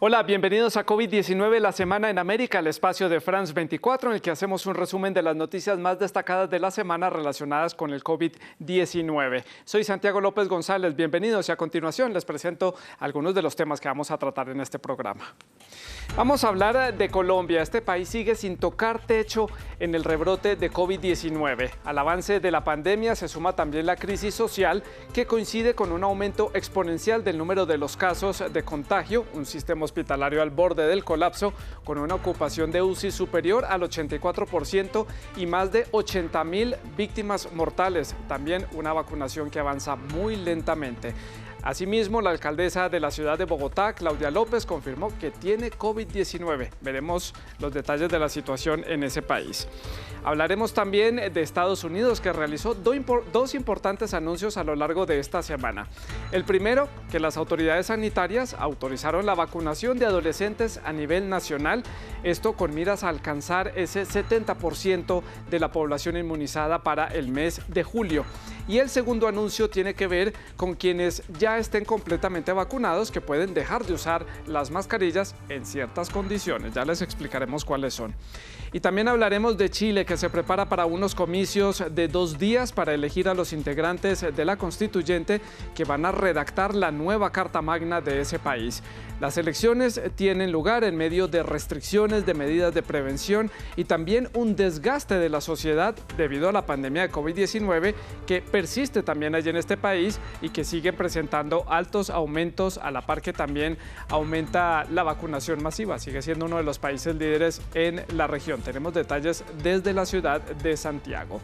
Hola, bienvenidos a COVID-19, la semana en América, el espacio de France 24, en el que hacemos un resumen de las noticias más destacadas de la semana relacionadas con el COVID-19. Soy Santiago López González, bienvenidos y a continuación les presento algunos de los temas que vamos a tratar en este programa. Vamos a hablar de Colombia. Este país sigue sin tocar techo en el rebrote de COVID-19. Al avance de la pandemia se suma también la crisis social que coincide con un aumento exponencial del número de los casos de contagio, un sistema hospitalario al borde del colapso, con una ocupación de UCI superior al 84% y más de 80.000 víctimas mortales. También una vacunación que avanza muy lentamente. Asimismo, la alcaldesa de la ciudad de Bogotá, Claudia López, confirmó que tiene COVID-19. Veremos los detalles de la situación en ese país. Hablaremos también de Estados Unidos, que realizó dos importantes anuncios a lo largo de esta semana. El primero, que las autoridades sanitarias autorizaron la vacunación de adolescentes a nivel nacional, esto con miras a alcanzar ese 70% de la población inmunizada para el mes de julio. Y el segundo anuncio tiene que ver con quienes ya estén completamente vacunados, que pueden dejar de usar las mascarillas en ciertas condiciones. Ya les explicaremos cuáles son. Y también hablaremos de Chile, que se prepara para unos comicios de 2 días para elegir a los integrantes de la constituyente que van a redactar la nueva Carta Magna de ese país. Las elecciones tienen lugar en medio de restricciones, de medidas de prevención y también un desgaste de la sociedad debido a la pandemia de COVID-19 que persiste también allí en este país y que sigue presentando altos aumentos, a la par que también aumenta la vacunación masiva. Sigue siendo uno de los países líderes en la región. Tenemos detalles desde la ciudad de Santiago.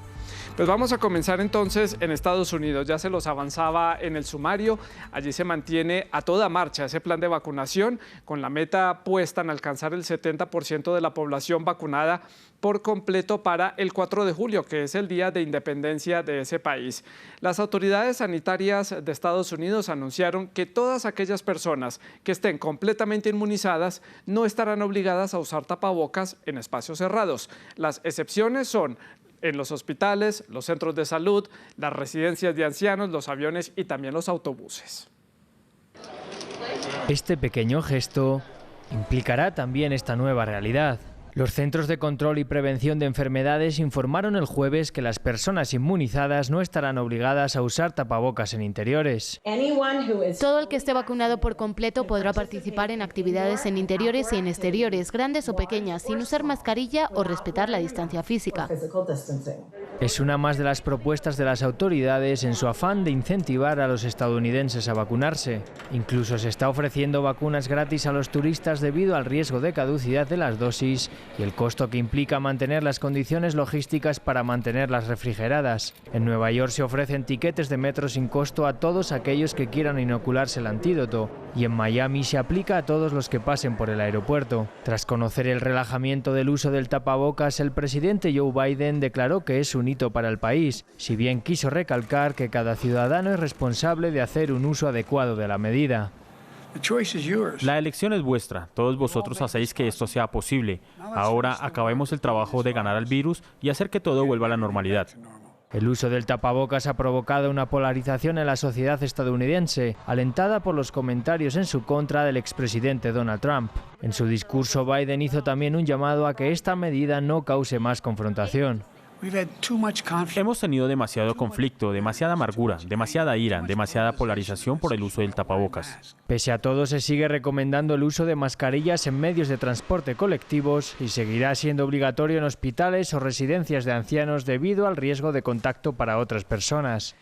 Pues vamos a comenzar entonces en Estados Unidos. Ya se los avanzaba en el sumario. Allí se mantiene a toda marcha ese plan de vacunación con la meta puesta en alcanzar el 70% de la población vacunada por completo para el 4 de julio, que es el día de independencia de ese país. Las autoridades sanitarias de Estados Unidos anunciaron que todas aquellas personas que estén completamente inmunizadas no estarán obligadas a usar tapabocas en espacios cerrados. Las excepciones son en los hospitales, los centros de salud, las residencias de ancianos, los aviones y también los autobuses. Este pequeño gesto implicará también esta nueva realidad. Los Centros de Control y Prevención de Enfermedades informaron el jueves que las personas inmunizadas no estarán obligadas a usar tapabocas en interiores. Todo el que esté vacunado por completo podrá participar en actividades en interiores y en exteriores, grandes o pequeñas, sin usar mascarilla o respetar la distancia física. Es una más de las propuestas de las autoridades en su afán de incentivar a los estadounidenses a vacunarse. Incluso se está ofreciendo vacunas gratis a los turistas debido al riesgo de caducidad de las dosis y el costo que implica mantener las condiciones logísticas para mantenerlas refrigeradas. En Nueva York se ofrecen tiquetes de metro sin costo a todos aquellos que quieran inocularse el antídoto, y en Miami se aplica a todos los que pasen por el aeropuerto. Tras conocer el relajamiento del uso del tapabocas, el presidente Joe Biden declaró que es un hito para el país, si bien quiso recalcar que cada ciudadano es responsable de hacer un uso adecuado de la medida. La elección es vuestra. Todos vosotros hacéis que esto sea posible. Ahora acabemos el trabajo de ganar al virus y hacer que todo vuelva a la normalidad. El uso del tapabocas ha provocado una polarización en la sociedad estadounidense, alentada por los comentarios en su contra del expresidente Donald Trump. En su discurso, Biden hizo también un llamado a que esta medida no cause más confrontación. Hemos tenido demasiado conflicto, demasiada amargura, demasiada ira, demasiada polarización por el uso del tapabocas. Pese a todo, se sigue recomendando el uso de mascarillas en medios de transporte colectivos y seguirá siendo obligatorio en hospitales o residencias de ancianos debido al riesgo de contacto para otras personas.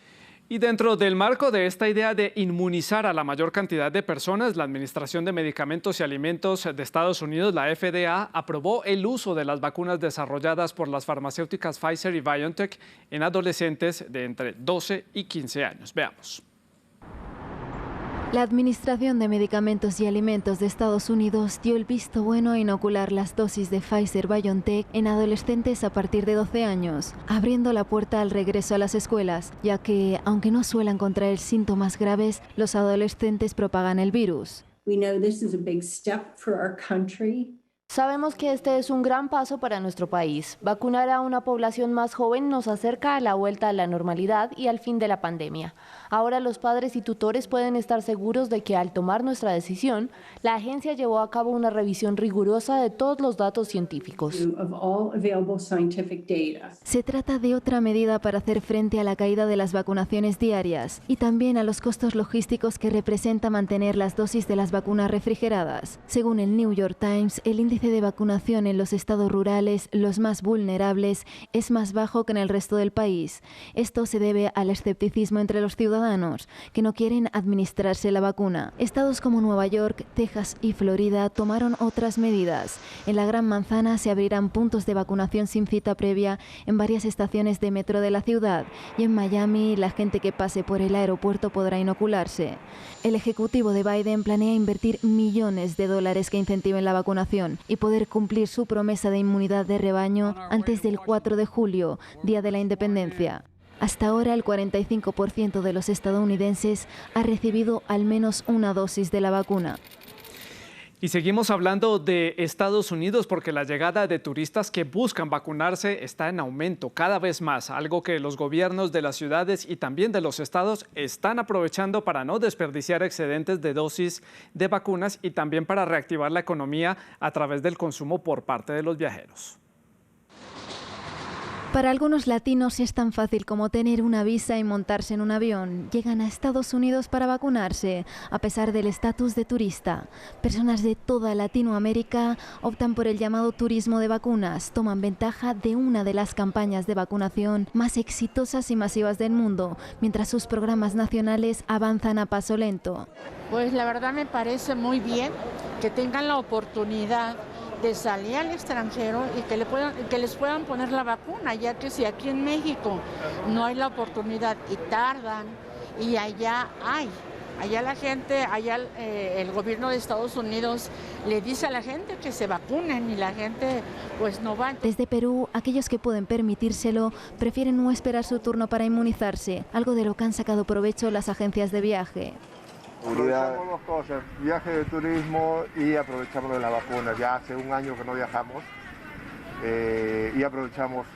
Y dentro del marco de esta idea de inmunizar a la mayor cantidad de personas, la Administración de Medicamentos y Alimentos de Estados Unidos, la FDA, aprobó el uso de las vacunas desarrolladas por las farmacéuticas Pfizer y BioNTech en adolescentes de entre 12 y 15 años. Veamos. La Administración de Medicamentos y Alimentos de Estados Unidos dio el visto bueno a inocular las dosis de Pfizer-BioNTech en adolescentes a partir de 12 años, abriendo la puerta al regreso a las escuelas, ya que, aunque no suelen contraer síntomas graves, los adolescentes propagan el virus. Sabemos que este es un gran paso para nuestro país. Vacunar a una población más joven nos acerca a la vuelta a la normalidad y al fin de la pandemia. Ahora los padres y tutores pueden estar seguros de que al tomar nuestra decisión, la agencia llevó a cabo una revisión rigurosa de todos los datos científicos. Se trata de otra medida para hacer frente a la caída de las vacunaciones diarias y también a los costos logísticos que representa mantener las dosis de las vacunas refrigeradas. Según el New York Times, el índice de vacunación en los estados rurales, los más vulnerables, es más bajo que en el resto del país. Esto se debe al escepticismo entre los ciudadanos que no quieren administrarse la vacuna. Estados como Nueva York, Texas y Florida tomaron otras medidas. En la Gran Manzana se abrirán puntos de vacunación sin cita previa en varias estaciones de metro de la ciudad y en Miami la gente que pase por el aeropuerto podrá inocularse. El ejecutivo de Biden planea invertir millones de dólares que incentiven la vacunación y poder cumplir su promesa de inmunidad de rebaño antes del 4 de julio, Día de la Independencia. Hasta ahora, el 45% de los estadounidenses ha recibido al menos una dosis de la vacuna. Y seguimos hablando de Estados Unidos porque la llegada de turistas que buscan vacunarse está en aumento cada vez más, algo que los gobiernos de las ciudades y también de los estados están aprovechando para no desperdiciar excedentes de dosis de vacunas y también para reactivar la economía a través del consumo por parte de los viajeros. Para algunos latinos es tan fácil como tener una visa y montarse en un avión. Llegan a Estados Unidos para vacunarse, a pesar del estatus de turista. Personas de toda Latinoamérica optan por el llamado turismo de vacunas. Toman ventaja de una de las campañas de vacunación más exitosas y masivas del mundo, mientras sus programas nacionales avanzan a paso lento. Pues la verdad me parece muy bien que tengan la oportunidad de salir al extranjero y que les puedan poner la vacuna, ya que si aquí en México no hay la oportunidad y tardan, y allá hay. Allá la gente, el gobierno de Estados Unidos le dice a la gente que se vacunen y la gente pues no va. Desde Perú, aquellos que pueden permitírselo prefieren no esperar su turno para inmunizarse, algo de lo que han sacado provecho las agencias de viaje. Aprovechamos dos cosas, viaje de turismo y aprovechamos de la vacuna. Ya hace un año que no viajamos y aprovechamos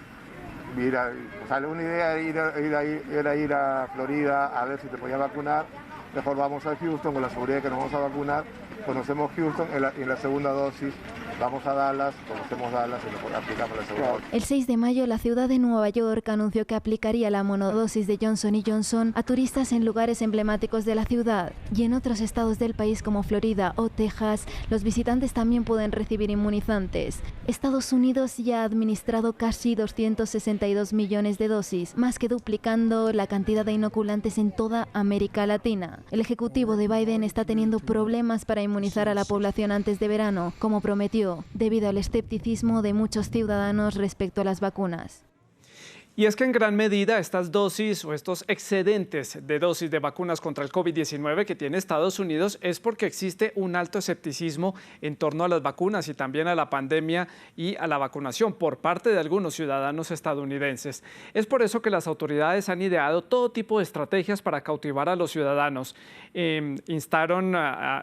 una idea era ir a Florida a ver si te podía vacunar. Mejor vamos a Houston con la seguridad de que nos vamos a vacunar. Conocemos Houston en la segunda dosis. Vamos a Dallas, conocemos Dallas y lo aplicamos la segunda dosis. El 6 de mayo, la ciudad de Nueva York anunció que aplicaría la monodosis de Johnson & Johnson a turistas en lugares emblemáticos de la ciudad. Y en otros estados del país como Florida o Texas, los visitantes también pueden recibir inmunizantes. Estados Unidos ya ha administrado casi 262 millones de dosis, más que duplicando la cantidad de inoculantes en toda América Latina. El ejecutivo de Biden está teniendo problemas para inmunizar a la población antes de verano, como prometió, debido al escepticismo de muchos ciudadanos respecto a las vacunas. Y es que en gran medida estas dosis o estos excedentes de dosis de vacunas contra el COVID-19 que tiene Estados Unidos es porque existe un alto escepticismo en torno a las vacunas y también a la pandemia y a la vacunación por parte de algunos ciudadanos estadounidenses. Es por eso que las autoridades han ideado todo tipo de estrategias para cautivar a los ciudadanos.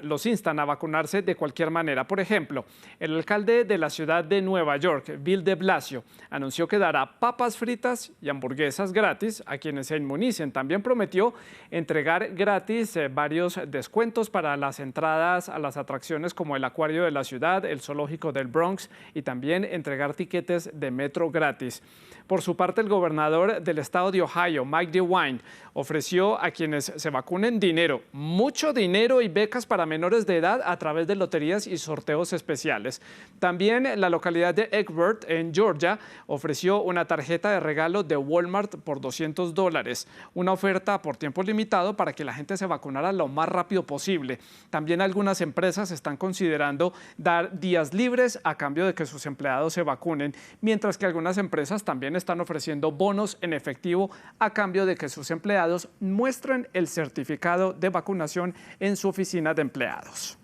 Los instan a vacunarse de cualquier manera. Por ejemplo, el alcalde de la ciudad de Nueva York, Bill de Blasio, anunció que dará papas fritas y hamburguesas gratis a quienes se inmunicen. También prometió entregar gratis varios descuentos para las entradas a las atracciones como el acuario de la ciudad, el zoológico del Bronx y también entregar tiquetes de metro gratis. Por su parte, el gobernador del estado de Ohio, Mike DeWine, ofreció a quienes se vacunen dinero, mucho dinero y becas para menores de edad a través de loterías y sorteos especiales. También la localidad de Egbert, en Georgia, ofreció una tarjeta de regalo de Walmart por $200, una oferta por tiempo limitado para que la gente se vacunara lo más rápido posible. También algunas empresas están considerando dar días libres a cambio de que sus empleados se vacunen, mientras que algunas empresas también están ofreciendo bonos en efectivo a cambio de que sus empleados muestren el certificado de vacunación en su oficina de empleados.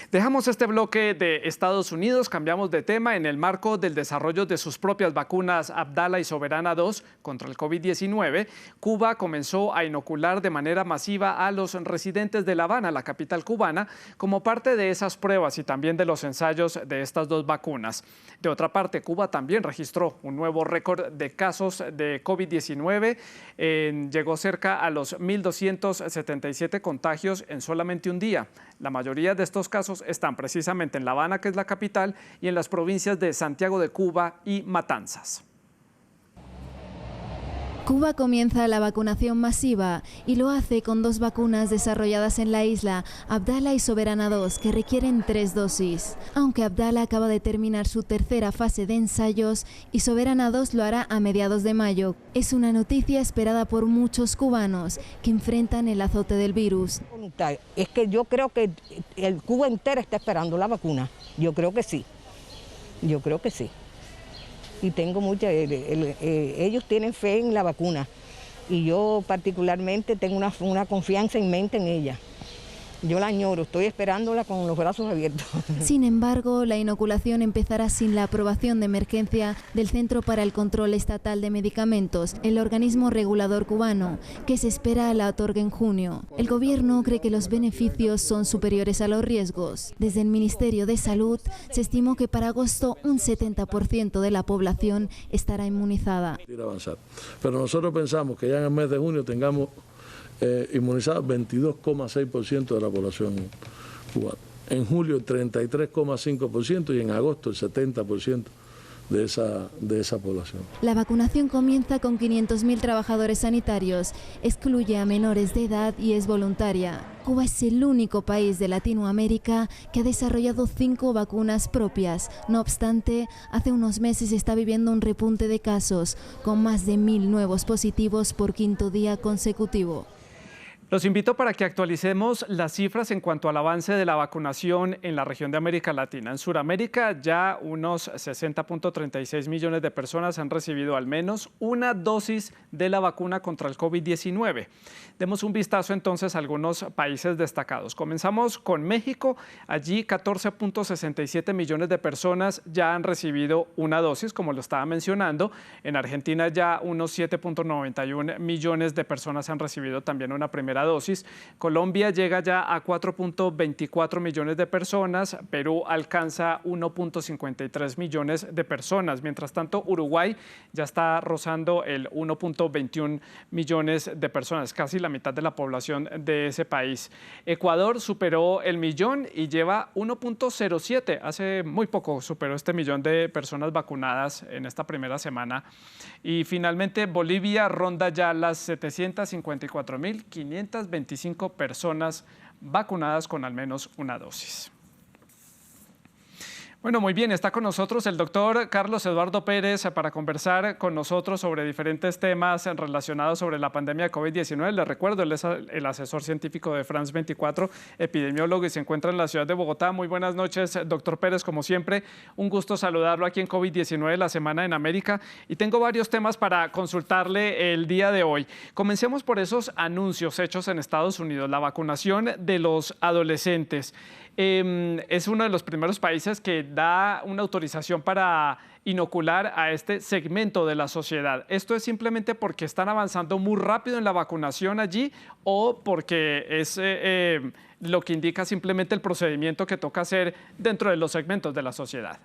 Dejamos este bloque de Estados Unidos, cambiamos de tema. En el marco del desarrollo de sus propias vacunas Abdala y Soberana 2 contra el COVID-19, Cuba comenzó a inocular de manera masiva a los residentes de La Habana, la capital cubana, como parte de esas pruebas y también de los ensayos de estas dos vacunas. De otra parte, Cuba también registró un nuevo récord de casos de COVID-19. Llegó cerca a los 1.277 contagios en solamente un día. La mayoría de estos casos están precisamente en La Habana, que es la capital, y en las provincias de Santiago de Cuba y Matanzas. Cuba comienza la vacunación masiva y lo hace con dos vacunas desarrolladas en la isla, Abdala y Soberana 2, que requieren 3 dosis. Aunque Abdala acaba de terminar su tercera fase de ensayos y Soberana 2 lo hará a mediados de mayo. Es una noticia esperada por muchos cubanos que enfrentan el azote del virus. Es que yo creo que el Cuba entera está esperando la vacuna. Yo creo que sí. Yo creo que sí. Y tengo ellos tienen fe en la vacuna y yo particularmente tengo una confianza inmensa en ella. Yo la añoro, estoy esperándola con los brazos abiertos. Sin embargo, la inoculación empezará sin la aprobación de emergencia del Centro para el Control Estatal de Medicamentos, el organismo regulador cubano, que se espera la otorgue en junio. El gobierno cree que los beneficios son superiores a los riesgos. Desde el Ministerio de Salud se estimó que para agosto un 70% de la población estará inmunizada. Pero nosotros pensamos que ya en el mes de junio tengamos inmunizados 22,6% de la población cubana. En julio el 33,5% y en agosto el 70% de esa población. La vacunación comienza con 500.000 trabajadores sanitarios, excluye a menores de edad y es voluntaria. Cuba es el único país de Latinoamérica que ha desarrollado 5 vacunas propias. No obstante, hace unos meses está viviendo un repunte de casos, con más de 1.000 nuevos positivos por 5º día consecutivo. Los invito para que actualicemos las cifras en cuanto al avance de la vacunación en la región de América Latina. En Sudamérica ya unos 60.36 millones de personas han recibido al menos una dosis de la vacuna contra el COVID-19. Demos un vistazo entonces a algunos países destacados. Comenzamos con México. Allí 14.67 millones de personas ya han recibido una dosis, como lo estaba mencionando. En Argentina ya unos 7.91 millones de personas han recibido también una primera dosis. Colombia llega ya a 4.24 millones de personas. Perú alcanza 1.53 millones de personas. Mientras tanto, Uruguay ya está rozando el 1.21 millones de personas, casi la mitad de la población de ese país. Ecuador superó el millón y lleva 1.07. Hace muy poco superó este millón de personas vacunadas en esta primera semana. Y finalmente, Bolivia ronda ya las 754.525 personas vacunadas con al menos una dosis. Bueno, muy bien, está con nosotros el doctor Carlos Eduardo Pérez para conversar con nosotros sobre diferentes temas relacionados sobre la pandemia de COVID-19. Les recuerdo, él es el asesor científico de France 24, epidemiólogo, y se encuentra en la ciudad de Bogotá. Muy buenas noches, doctor Pérez, como siempre, un gusto saludarlo aquí en COVID-19, la Semana en América, y tengo varios temas para consultarle el día de hoy. Comencemos por esos anuncios hechos en Estados Unidos, la vacunación de los adolescentes. Es uno de los primeros países que da una autorización para inocular a este segmento de la sociedad. ¿Esto es simplemente porque están avanzando muy rápido en la vacunación allí o porque es lo que indica simplemente el procedimiento que toca hacer dentro de los segmentos de la sociedad?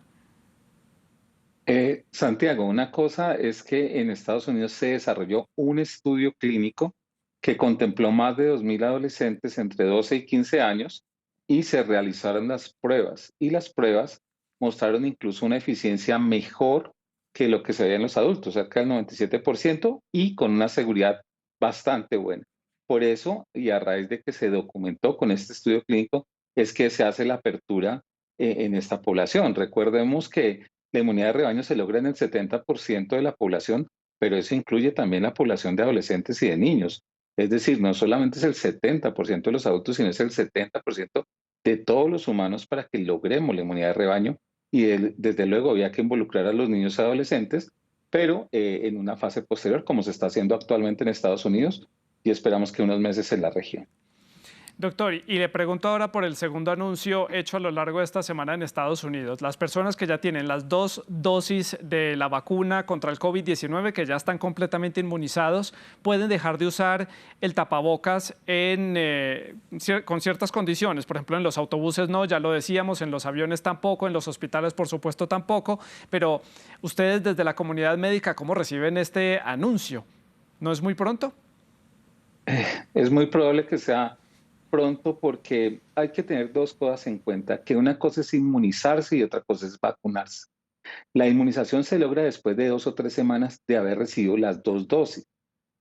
Santiago, una cosa es que en Estados Unidos se desarrolló un estudio clínico que contempló más de 2.000 adolescentes entre 12 y 15 años y se realizaron las pruebas. Y las pruebas mostraron incluso una eficiencia mejor que lo que se veía en los adultos, cerca del 97%, y con una seguridad bastante buena. Por eso, y a raíz de que se documentó con este estudio clínico, es que se hace la apertura en esta población. Recordemos que la inmunidad de rebaño se logra en el 70% de la población, pero eso incluye también la población de adolescentes y de niños. Es decir, no solamente es el 70% de los adultos, sino es el 70% de todos los humanos para que logremos la inmunidad de rebaño. Y desde luego había que involucrar a los niños y adolescentes, pero en una fase posterior, como se está haciendo actualmente en Estados Unidos, y esperamos que unos meses en la región. Doctor, y le pregunto ahora por el segundo anuncio hecho a lo largo de esta semana en Estados Unidos. Las personas que ya tienen las 2 dosis de la vacuna contra el COVID-19, que ya están completamente inmunizados, pueden dejar de usar el tapabocas con ciertas condiciones. Por ejemplo, en los autobuses no, ya lo decíamos, en los aviones tampoco, en los hospitales por supuesto tampoco. Pero ustedes desde la comunidad médica, ¿cómo reciben este anuncio? ¿No es muy pronto? Es muy probable que sea pronto porque hay que tener dos cosas en cuenta, que una cosa es inmunizarse y otra cosa es vacunarse. La inmunización se logra después de 2 o 3 semanas de haber recibido las 2 dosis,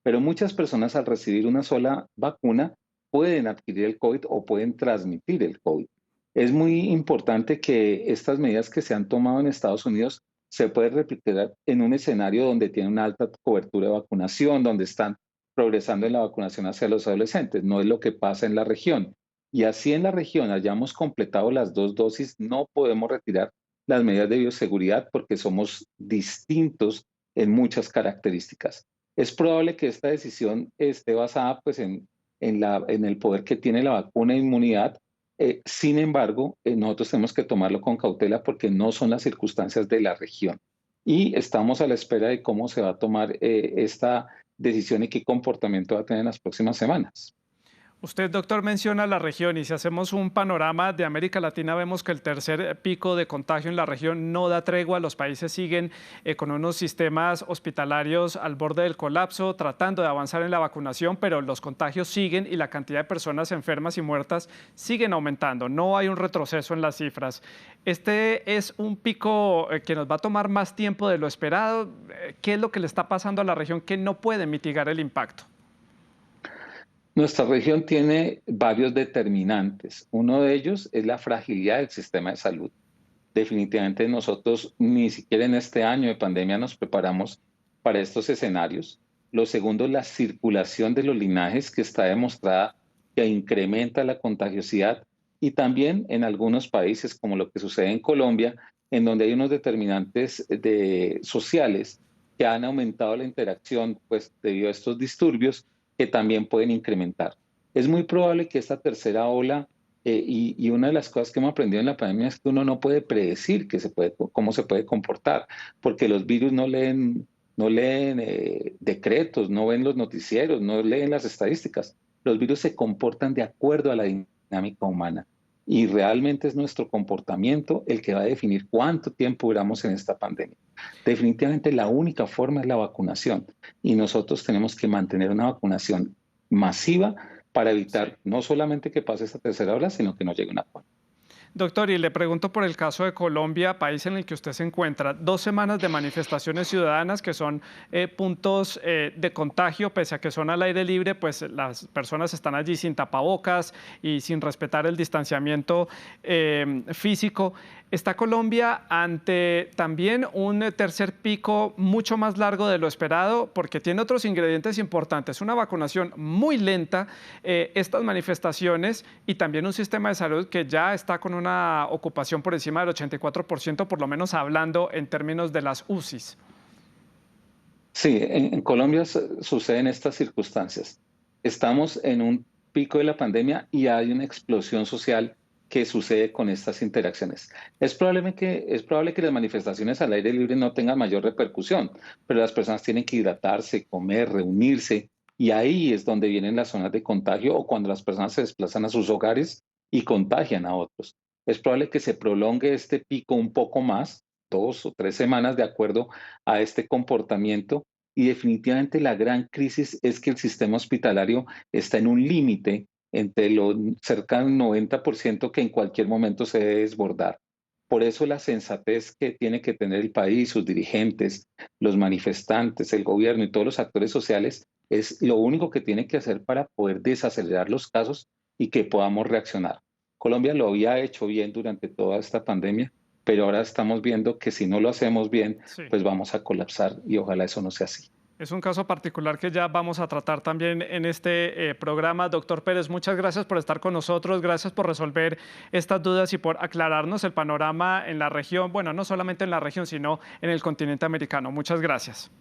pero muchas personas al recibir una sola vacuna pueden adquirir el COVID o pueden transmitir el COVID. Es muy importante que estas medidas que se han tomado en Estados Unidos se pueden replicar en un escenario donde tiene una alta cobertura de vacunación, donde están progresando en la vacunación hacia los adolescentes. No es lo que pasa en la región. Y así en la región hayamos completado las 2 dosis, no podemos retirar las medidas de bioseguridad porque somos distintos en muchas características. Es probable que esta decisión esté basada pues, en el poder que tiene la vacuna de inmunidad. Sin embargo, nosotros tenemos que tomarlo con cautela porque no son las circunstancias de la región. Y estamos a la espera de cómo se va a tomar esta decisión y qué comportamiento va a tener en las próximas semanas. Usted, doctor, menciona la región y si hacemos un panorama de América Latina vemos que el tercer pico de contagio en la región no da tregua. Los países siguen con unos sistemas hospitalarios al borde del colapso, tratando de avanzar en la vacunación, pero los contagios siguen y la cantidad de personas enfermas y muertas siguen aumentando. No hay un retroceso en las cifras. Este es un pico que nos va a tomar más tiempo de lo esperado. ¿Qué es lo que le está pasando a la región que no puede mitigar el impacto? Nuestra región tiene varios determinantes. Uno de ellos es la fragilidad del sistema de salud. Definitivamente nosotros ni siquiera en este año de pandemia nos preparamos para estos escenarios. Lo segundo es la circulación de los linajes, que está demostrada que incrementa la contagiosidad, y también en algunos países, como lo que sucede en Colombia, en donde hay unos determinantes sociales que han aumentado la interacción pues, debido a estos disturbios, que también pueden incrementar. Es muy probable que esta tercera ola, y una de las cosas que hemos aprendido en la pandemia es que uno no puede predecir cómo se puede comportar, porque los virus no leen decretos, no ven los noticieros, no leen las estadísticas. Los virus se comportan de acuerdo a la dinámica humana y realmente es nuestro comportamiento el que va a definir cuánto tiempo duramos en esta pandemia. Definitivamente la única forma es la vacunación y nosotros tenemos que mantener una vacunación masiva para evitar no solamente que pase esta tercera ola, sino que no llegue una cuarta. Doctor, y le pregunto por el caso de Colombia, país en el que usted se encuentra. 2 semanas de manifestaciones ciudadanas que son puntos de contagio, pese a que son al aire libre, pues las personas están allí sin tapabocas y sin respetar el distanciamiento físico. ¿Está Colombia ante también un tercer pico mucho más largo de lo esperado? Porque tiene otros ingredientes importantes, una vacunación muy lenta, estas manifestaciones y también un sistema de salud que ya está con una ocupación por encima del 84%, por lo menos hablando en términos de las UCIs. Sí, en Colombia suceden estas circunstancias. Estamos en un pico de la pandemia y hay una explosión social que sucede con estas interacciones. Es probable que las manifestaciones al aire libre no tengan mayor repercusión, pero las personas tienen que hidratarse, comer, reunirse, y ahí es donde vienen las zonas de contagio o cuando las personas se desplazan a sus hogares y contagian a otros. Es probable que se prolongue este pico un poco más, 2 o 3 semanas, de acuerdo a este comportamiento, y definitivamente la gran crisis es que el sistema hospitalario está en un límite entre lo cerca del 90% que en cualquier momento se debe desbordar. Por eso la sensatez que tiene que tener el país, sus dirigentes, los manifestantes, el gobierno y todos los actores sociales es lo único que tiene que hacer para poder desacelerar los casos y que podamos reaccionar. Colombia lo había hecho bien durante toda esta pandemia, pero ahora estamos viendo que si no lo hacemos bien, pues vamos a colapsar y ojalá eso no sea así. Es un caso particular que ya vamos a tratar también en este programa. Doctor Pérez, muchas gracias por estar con nosotros, gracias por resolver estas dudas y por aclararnos el panorama en la región, bueno, no solamente en la región, sino en el continente americano. Muchas gracias.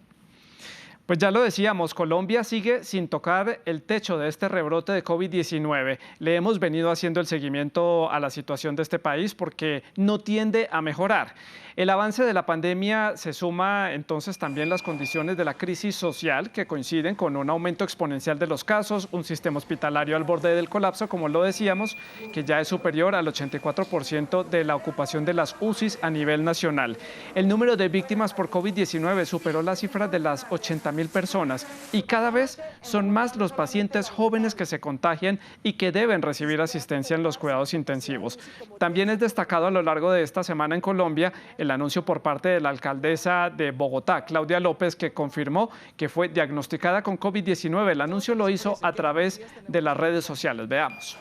Pues ya lo decíamos, Colombia sigue sin tocar el techo de este rebrote de COVID-19. Le hemos venido haciendo el seguimiento a la situación de este país porque no tiende a mejorar. El avance de la pandemia se suma entonces también las condiciones de la crisis social que coinciden con un aumento exponencial de los casos, un sistema hospitalario al borde del colapso, como lo decíamos, que ya es superior al 84% de la ocupación de las UCIs a nivel nacional. El número de víctimas por COVID-19 superó la cifra de las 80.000 personas y cada vez son más los pacientes jóvenes que se contagian y que deben recibir asistencia en los cuidados intensivos. También es destacado a lo largo de esta semana en Colombia el anuncio por parte de la alcaldesa de Bogotá, Claudia López, que confirmó que fue diagnosticada con COVID-19. El anuncio lo hizo a través de las redes sociales. Veamos.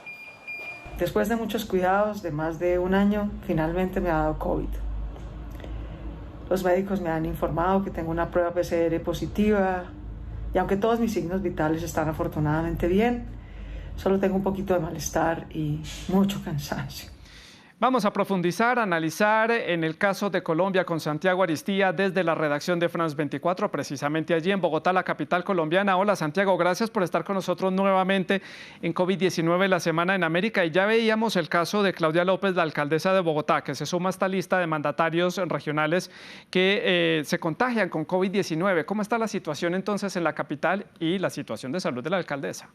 Después de muchos cuidados, de más de un año, finalmente me ha dado COVID. Los médicos me han informado que tengo una prueba PCR positiva y aunque todos mis signos vitales están afortunadamente bien, solo tengo un poquito de malestar y mucho cansancio. Vamos a profundizar, analizar en el caso de Colombia con Santiago Aristía desde la redacción de France 24, precisamente allí en Bogotá, la capital colombiana. Hola Santiago, gracias por estar con nosotros nuevamente en COVID-19 la semana en América. Y ya veíamos el caso de Claudia López, la alcaldesa de Bogotá, que se suma a esta lista de mandatarios regionales que se contagian con COVID-19. ¿Cómo está la situación entonces en la capital y la situación de salud de la alcaldesa?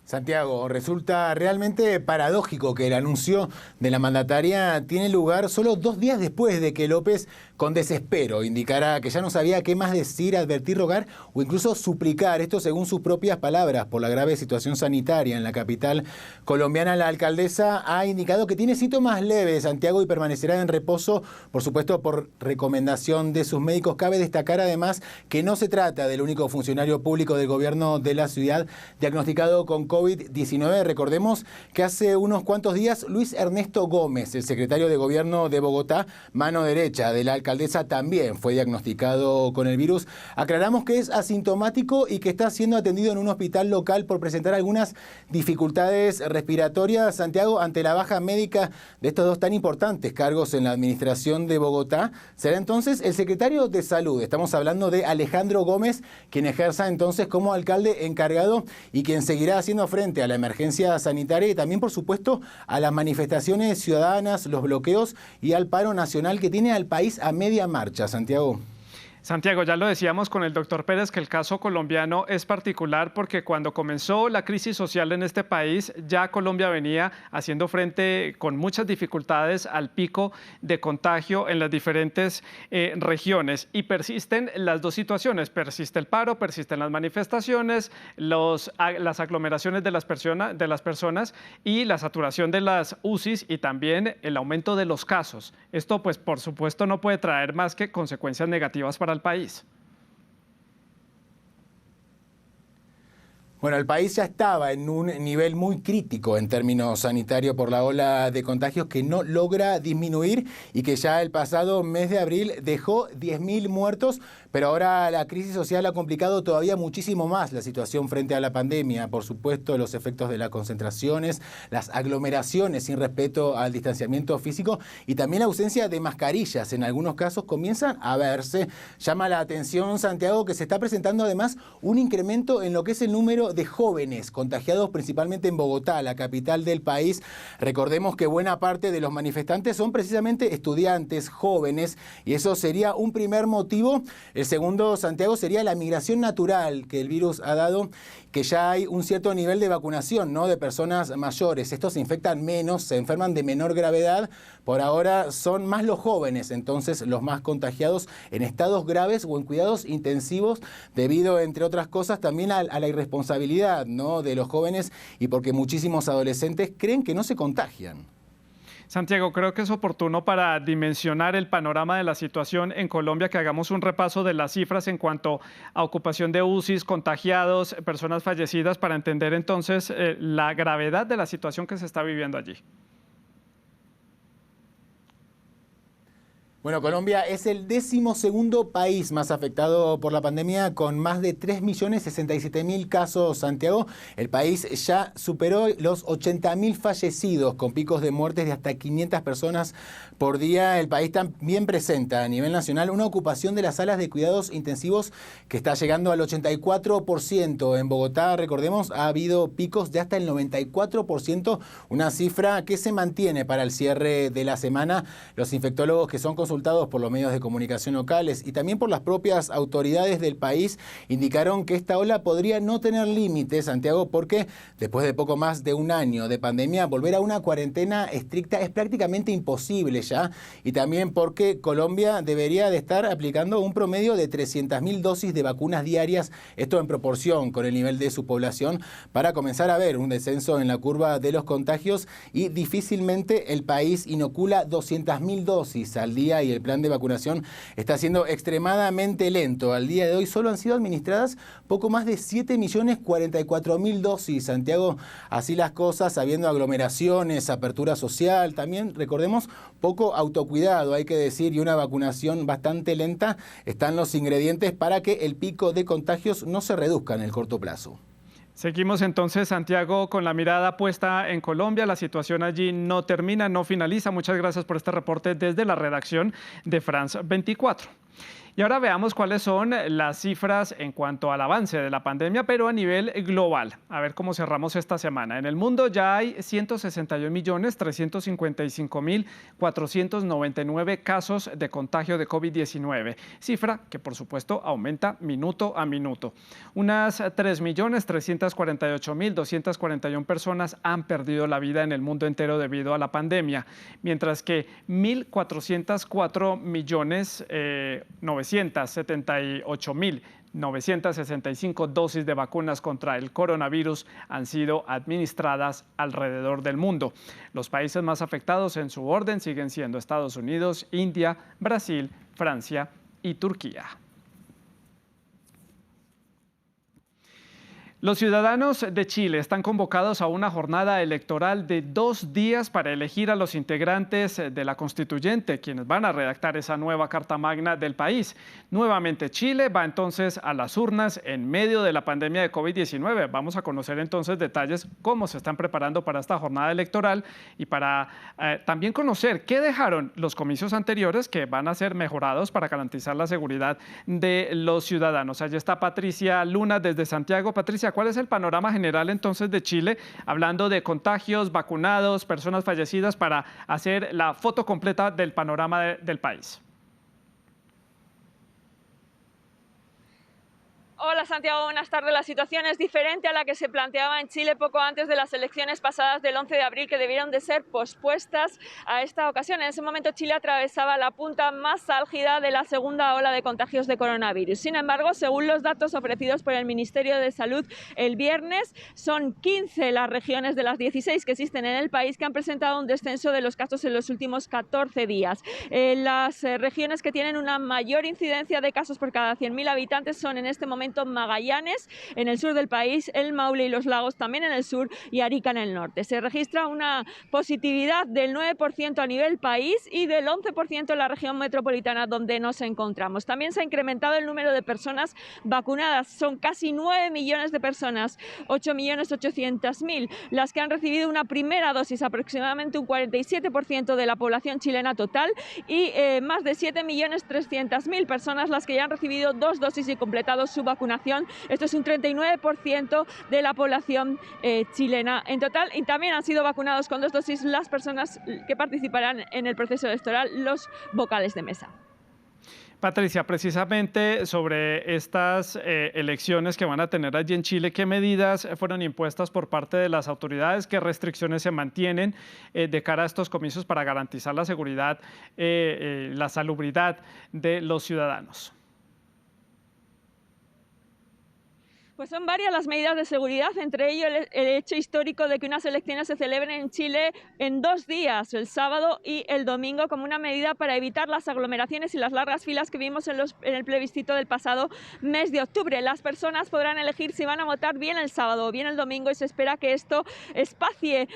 Santiago, resulta realmente paradójico que el anuncio de la mandataria tiene lugar solo 2 días después de que López, con desespero, indicara que ya no sabía qué más decir, advertir, rogar o incluso suplicar. Esto según sus propias palabras, por la grave situación sanitaria en la capital colombiana. La alcaldesa ha indicado que tiene síntomas leves, Santiago, y permanecerá en reposo, por supuesto, por recomendación de sus médicos. Cabe destacar además que no se trata del único funcionario público del gobierno de la ciudad diagnosticado con COVID-19. Recordemos que hace unos cuantos días Luis Ernesto Gómez, el secretario de Gobierno de Bogotá, mano derecha de la alcaldesa, también fue diagnosticado con el virus. Aclaramos que es asintomático y que está siendo atendido en un hospital local por presentar algunas dificultades respiratorias. Santiago, ante la baja médica de estos dos tan importantes cargos en la administración de Bogotá, será entonces el secretario de Salud. Estamos hablando de Alejandro Gómez, quien ejerza entonces como alcalde encargado y quien seguirá haciendo frente a la emergencia sanitaria y también, por supuesto, a las manifestaciones ciudadanas, los bloqueos y al paro nacional que tiene al país a media marcha. Santiago. Santiago, ya lo decíamos con el doctor Pérez que el caso colombiano es particular porque cuando comenzó la crisis social en este país, ya Colombia venía haciendo frente con muchas dificultades al pico de contagio en las diferentes regiones y persisten las dos situaciones, persiste el paro, persisten las manifestaciones, las aglomeraciones de las personas y la saturación de las UCIs y también el aumento de los casos. Esto pues por supuesto no puede traer más que consecuencias negativas para el país. Bueno, el país ya estaba en un nivel muy crítico en términos sanitarios por la ola de contagios que no logra disminuir y que ya el pasado mes de abril dejó 10.000 muertos, pero ahora la crisis social ha complicado todavía muchísimo más la situación frente a la pandemia. Por supuesto, los efectos de las concentraciones, las aglomeraciones sin respeto al distanciamiento físico y también la ausencia de mascarillas en algunos casos comienzan a verse. Llama la atención, Santiago, que se está presentando además un incremento en lo que es el número de jóvenes contagiados principalmente en Bogotá, la capital del país. Recordemos que buena parte de los manifestantes son precisamente estudiantes jóvenes y eso sería un primer motivo. El segundo, Santiago, sería la migración natural que el virus ha dado, que ya hay un cierto nivel de vacunación, ¿no?, de personas mayores. Estos se infectan menos, se enferman de menor gravedad. Por ahora son más los jóvenes, entonces los más contagiados en estados graves o en cuidados intensivos debido, entre otras cosas, también a la irresponsabilidad, ¿no?, de los jóvenes y porque muchísimos adolescentes creen que no se contagian. Santiago, creo que es oportuno para dimensionar el panorama de la situación en Colombia que hagamos un repaso de las cifras en cuanto a ocupación de UCIs, contagiados, personas fallecidas, para entender entonces la gravedad de la situación que se está viviendo allí. Bueno, Colombia es el 12º país más afectado por la pandemia, con más de 3.067.000 casos. Santiago, el país ya superó los 80.000 fallecidos, con picos de muertes de hasta 500 personas por día. El país también presenta a nivel nacional una ocupación de las salas de cuidados intensivos que está llegando al 84%. En Bogotá, recordemos, ha habido picos de hasta el 94%, una cifra que se mantiene para el cierre de la semana. Los infectólogos que son consultados por los medios de comunicación locales y también por las propias autoridades del país indicaron que esta ola podría no tener límites, Santiago, porque después de poco más de un año de pandemia, volver a una cuarentena estricta es prácticamente imposible ya, y también porque Colombia debería de estar aplicando un promedio de 300.000 dosis de vacunas diarias, esto en proporción con el nivel de su población, para comenzar a ver un descenso en la curva de los contagios, y difícilmente el país inocula 200.000 dosis al día y el plan de vacunación está siendo extremadamente lento. Al día de hoy solo han sido administradas poco más de 7.044.000 dosis. Santiago, así las cosas, habiendo aglomeraciones, apertura social, también recordemos poco autocuidado, hay que decir, y una vacunación bastante lenta, están los ingredientes para que el pico de contagios no se reduzca en el corto plazo. Seguimos entonces, Santiago, con la mirada puesta en Colombia. La situación allí no termina, no finaliza. Muchas gracias por este reporte desde la redacción de France 24. Y ahora veamos cuáles son las cifras en cuanto al avance de la pandemia, pero a nivel global. A ver cómo cerramos esta semana. En el mundo ya hay 161.355.499 casos de contagio de COVID-19, cifra que por supuesto aumenta minuto a minuto. Unas 3.348.241 personas han perdido la vida en el mundo entero debido a la pandemia, mientras que 1.478.965 dosis de vacunas contra el coronavirus han sido administradas alrededor del mundo. Los países más afectados en su orden siguen siendo Estados Unidos, India, Brasil, Francia y Turquía. Los ciudadanos de Chile están convocados a una jornada electoral de 2 días para elegir a los integrantes de la constituyente, quienes van a redactar esa nueva Carta Magna del país. Nuevamente Chile va entonces a las urnas en medio de la pandemia de COVID-19. Vamos a conocer entonces detalles cómo se están preparando para esta jornada electoral y para también conocer qué dejaron los comicios anteriores que van a ser mejorados para garantizar la seguridad de los ciudadanos. Allí está Patricia Luna desde Santiago. Patricia, ¿cuál es el panorama general entonces de Chile, hablando de contagios, vacunados, personas fallecidas, para hacer la foto completa del panorama del país? Hola Santiago, buenas tardes. La situación es diferente a la que se planteaba en Chile poco antes de las elecciones pasadas del 11 de abril, que debieron de ser pospuestas a esta ocasión. En ese momento Chile atravesaba la punta más álgida de la segunda ola de contagios de coronavirus. Sin embargo, según los datos ofrecidos por el Ministerio de Salud el viernes, son 15 las regiones de las 16 que existen en el país que han presentado un descenso de los casos en los últimos 14 días. Las regiones que tienen una mayor incidencia de casos por cada 100.000 habitantes son en este momento Magallanes, en el sur del país, el Maule y los Lagos también en el sur y Arica en el norte. Se registra una positividad del 9% a nivel país y del 11% en la región metropolitana donde nos encontramos. También se ha incrementado el número de personas vacunadas. Son casi 9 millones de personas, 8.800.000, las que han recibido una primera dosis, aproximadamente un 47% de la población chilena total, y más de 7.300.000 personas las que ya han recibido 2 dosis y completado su vacunación. Esto es un 39% de la población chilena en total, y también han sido vacunados con 2 dosis las personas que participarán en el proceso electoral, los vocales de mesa. Patricia, precisamente sobre estas elecciones que van a tener allí en Chile, ¿qué medidas fueron impuestas por parte de las autoridades? ¿Qué restricciones se mantienen de cara a estos comicios para garantizar la seguridad, la salubridad de los ciudadanos? Pues son varias las medidas de seguridad, entre ellos el hecho histórico de que unas elecciones se celebren en Chile en 2 días, el sábado y el domingo, como una medida para evitar las aglomeraciones y las largas filas que vimos en el plebiscito del pasado mes de octubre. Las personas podrán elegir si van a votar bien el sábado o bien el domingo y se espera que esto espacie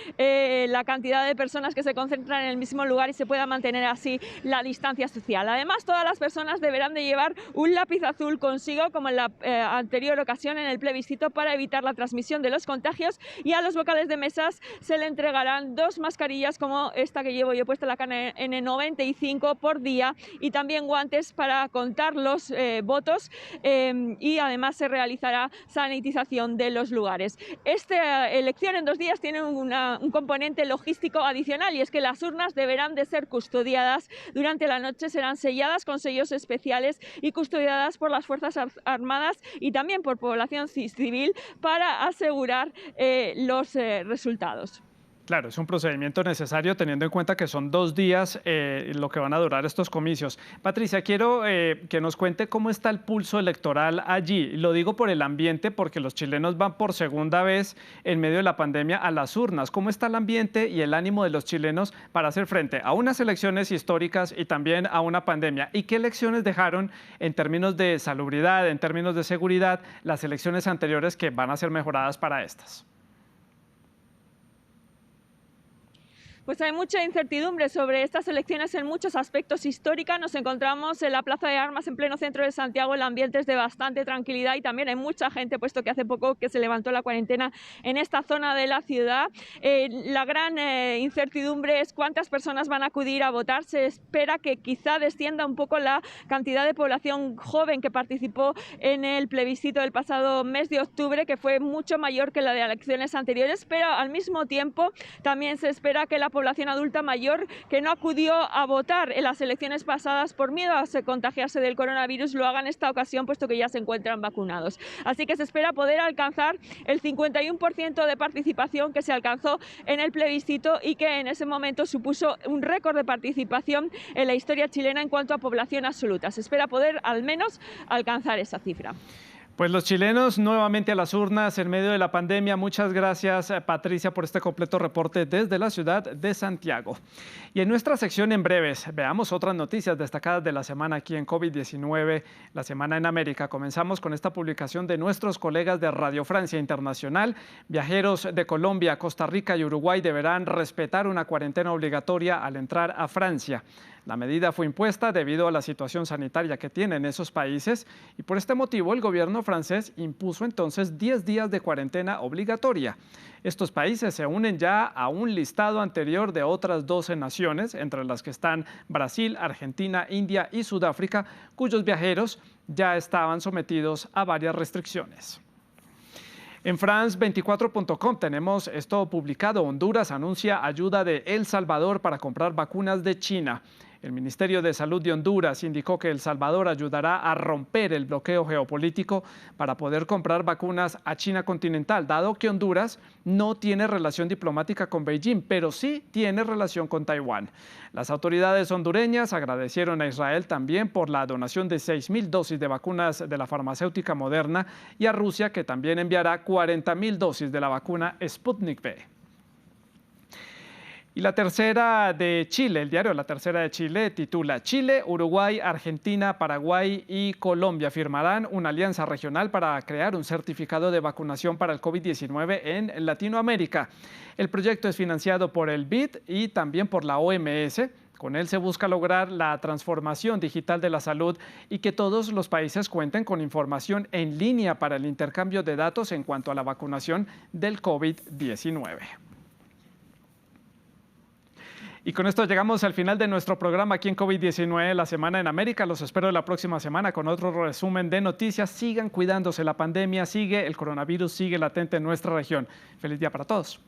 la cantidad de personas que se concentran en el mismo lugar y se pueda mantener así la distancia social. Además, todas las personas deberán de llevar un lápiz azul consigo, como en la anterior ocasión en el plebiscito, para evitar la transmisión de los contagios, y a los vocales de mesas se le entregarán 2 mascarillas como esta que llevo yo puesta, la KN95, por día, y también guantes para contar los votos, y además se realizará sanitización de los lugares. Esta elección en 2 días tiene un componente logístico adicional, y es que las urnas deberán de ser custodiadas durante la noche, serán selladas con sellos especiales y custodiadas por las Fuerzas Armadas y también por población civil para asegurar los resultados. Claro, es un procedimiento necesario teniendo en cuenta que son 2 días lo que van a durar estos comicios. Patricia, quiero que nos cuente cómo está el pulso electoral allí. Lo digo por el ambiente, porque los chilenos van por segunda vez en medio de la pandemia a las urnas. ¿Cómo está el ambiente y el ánimo de los chilenos para hacer frente a unas elecciones históricas y también a una pandemia? ¿Y qué lecciones dejaron en términos de salubridad, en términos de seguridad, las elecciones anteriores que van a ser mejoradas para estas? Pues hay mucha incertidumbre sobre estas elecciones en muchos aspectos históricos. Nos encontramos en la Plaza de Armas en pleno centro de Santiago. El ambiente es de bastante tranquilidad y también hay mucha gente, puesto que hace poco que se levantó la cuarentena en esta zona de la ciudad. La gran incertidumbre es cuántas personas van a acudir a votar. Se espera que quizá descienda un poco la cantidad de población joven que participó en el plebiscito del pasado mes de octubre, que fue mucho mayor que la de elecciones anteriores, pero al mismo tiempo también se espera que la población adulta mayor que no acudió a votar en las elecciones pasadas por miedo a contagiarse del coronavirus lo haga en esta ocasión, puesto que ya se encuentran vacunados. Así que se espera poder alcanzar el 51% de participación que se alcanzó en el plebiscito y que en ese momento supuso un récord de participación en la historia chilena en cuanto a población absoluta. Se espera poder al menos alcanzar esa cifra. Pues los chilenos nuevamente a las urnas en medio de la pandemia. Muchas gracias, Patricia, por este completo reporte desde la ciudad de Santiago. Y en nuestra sección en breves, veamos otras noticias destacadas de la semana aquí en COVID-19, la semana en América. Comenzamos con esta publicación de nuestros colegas de Radio Francia Internacional. Viajeros de Colombia, Costa Rica y Uruguay deberán respetar una cuarentena obligatoria al entrar a Francia. La medida fue impuesta debido a la situación sanitaria que tienen esos países y por este motivo el gobierno francés impuso entonces 10 días de cuarentena obligatoria. Estos países se unen ya a un listado anterior de otras 12 naciones, entre las que están Brasil, Argentina, India y Sudáfrica, cuyos viajeros ya estaban sometidos a varias restricciones. En France24.com tenemos esto publicado. Honduras anuncia ayuda de El Salvador para comprar vacunas de China. El Ministerio de Salud de Honduras indicó que El Salvador ayudará a romper el bloqueo geopolítico para poder comprar vacunas a China continental, dado que Honduras no tiene relación diplomática con Beijing, pero sí tiene relación con Taiwán. Las autoridades hondureñas agradecieron a Israel también por la donación de 6.000 dosis de vacunas de la farmacéutica Moderna y a Rusia, que también enviará 40.000 dosis de la vacuna Sputnik V. Y la tercera de Chile, el diario La Tercera de Chile titula: Chile, Uruguay, Argentina, Paraguay y Colombia firmarán una alianza regional para crear un certificado de vacunación para el COVID-19 en Latinoamérica. El proyecto es financiado por el BID y también por la OMS. Con él se busca lograr la transformación digital de la salud y que todos los países cuenten con información en línea para el intercambio de datos en cuanto a la vacunación del COVID-19. Y con esto llegamos al final de nuestro programa aquí en COVID-19, la semana en América. Los espero la próxima semana con otro resumen de noticias. Sigan cuidándose, la pandemia sigue, el coronavirus sigue latente en nuestra región. Feliz día para todos.